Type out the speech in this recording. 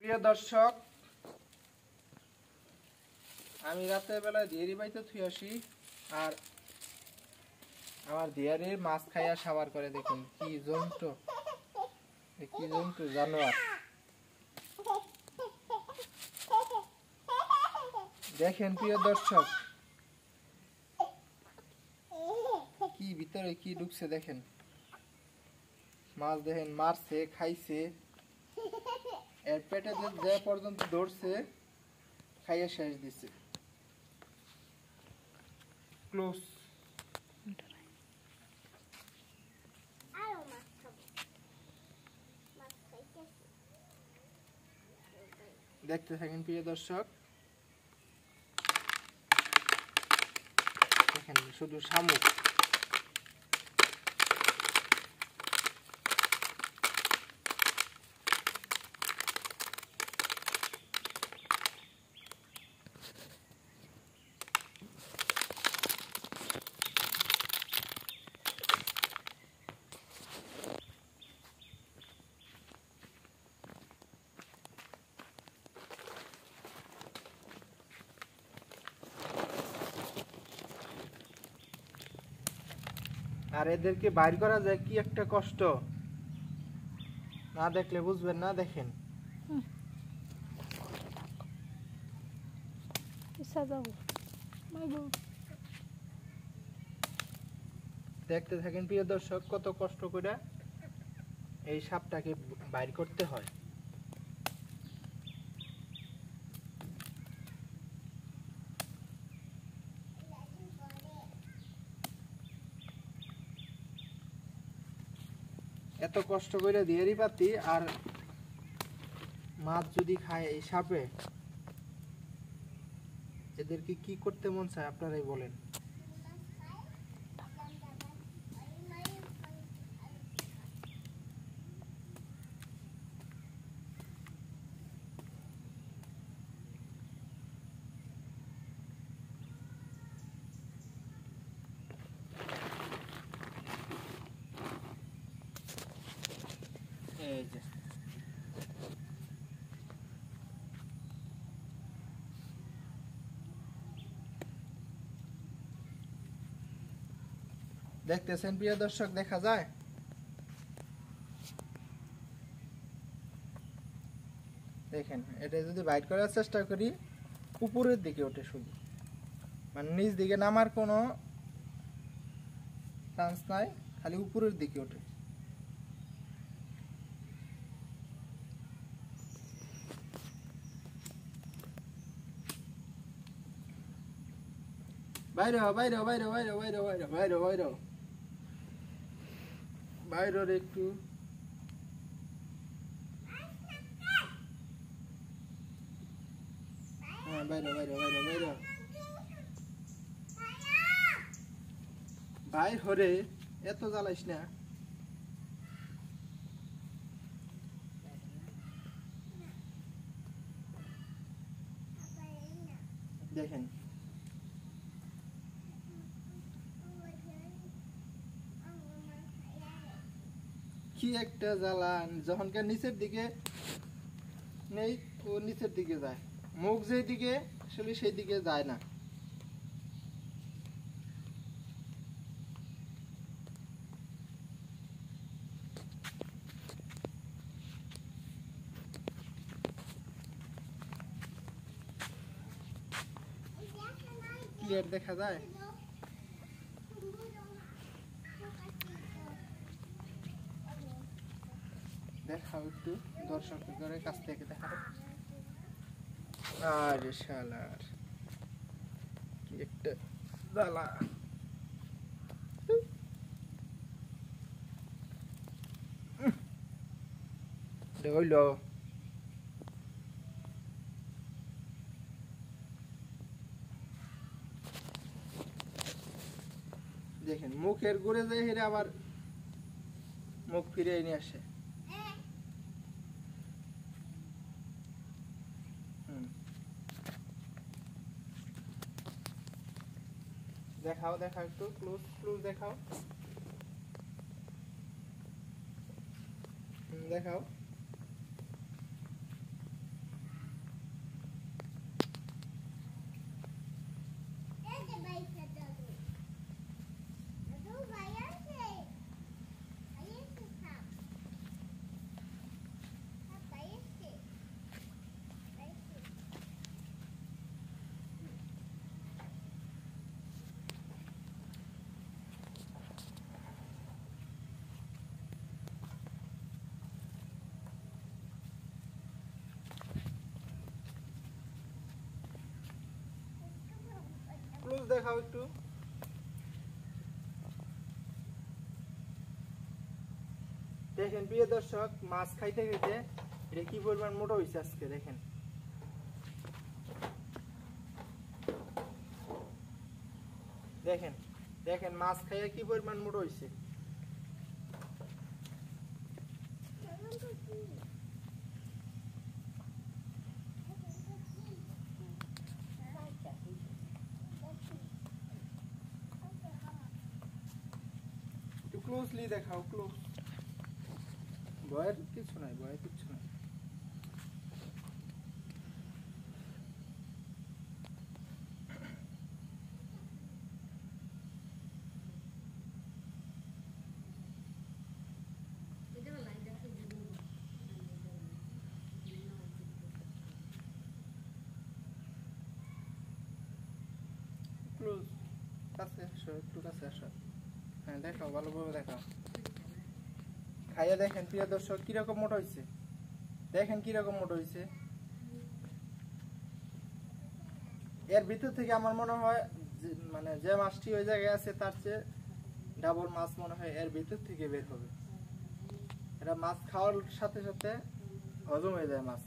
প্রিয় দর্শক, আমি রাতের বেলা দিয়ারি বাইতে থুই আসি আর আমার দিয়ারির মাছ খাইয়া সাবার করে। দেখুন কি জন্তু, কি জন্তু জানোয়ার। দেখেন প্রিয় দর্শক, কি ভিতরে কি ঢুকছে দেখেন। মাছ দেখেন মারছে, খাইছে, এর পেটে যে পর্যন্ত ধরছে খাইয়ে শেষ দিছে। ক্লোজ। দেখতে থাকেন প্রিয় দর্শক, দেখেন শুধু শামুক। আর এদেরকে বাইর করা যায় কি একটা কষ্ট, না দেখলে বুঝবেন না। দেখেন দেখতে থাকেন প্রিয় দর্শক, কত কষ্ট করে এই সাপটাকে বাইর করতে হয়। এত কষ্ট করে দিয়েরই পাতি, আর মাছ যদি খায় এই সাপে, এদেরকে কি করতে মন চায় আপনারাই বলেন। এই যে দেখতেছেন প্রিয় দর্শক, দেখা যায় দেখেন। এটা যদি বাইট করার চেষ্টা করি, উপরের দিকে ওঠে শুধু, মানে নিচ দিকে নামার কোনো চান্স নাই, খালি উপরের দিকে ওঠে। বাইরে বাইরে বাইরে বাইরে বাইরে বাইরে বাইরে বাইরে বাইরের একটু বাইরে বাইরে বাইরে বাইরে বাইর হরে, এত জ্বালাইস না। দেখেন কি একটা জ্বালা, যখনকার নিচের দিকে নেই ও নিচের দিকে যায়, মুখ যেই দিকে আসলে সেই দিকে যায় না। ক্লিয়ার দেখা যায়। দেখাও একটু দর্শকের কাছ থেকে দেখাও। আরে শালার কি একটা জ্বালা। হইল দেখেন, মুখের ঘুরে যায়, হেরে আবার মুখ ফিরে নিয়ে আসে। দেখাও দেখাও একটু ক্লোজ ক্লোজ দেখাও, দেখাও। দেখাও একটু। দেখেন প্রিয় দর্শক, মাছ খাইতে খাইতে এটা কি পরিমাণ মোটা হয়েছে আজকে দেখেন। দেখেন দেখেন মাছ খাইয়া কি পরিমাণ মোটা হয়েছে। একটু ক্লোজলি দেখাও, ক্লোজ। ভয়ের কিছু নাই, ভয়ের কিছু নাই। ক্লোজ, কাছে আসো, একটু কাছে আসো। হ্যাঁ দেখাও, ভালোভাবে দেখাও। খাইয়া দেখেন প্রিয় দর্শক কিরকম মোটা হয়েছে, দেখেন কিরকম মোটা হয়েছে। এর ভিতর থেকে আমার মনে হয় মানে যে মাছটি ওই জায়গায় আছে তার চেয়ে ডাবল মাছ মনে হয় এর ভিতর থেকে বের হবে। এটা মাছ খাওয়ার সাথে সাথে হজম হয়ে যায় মাছ।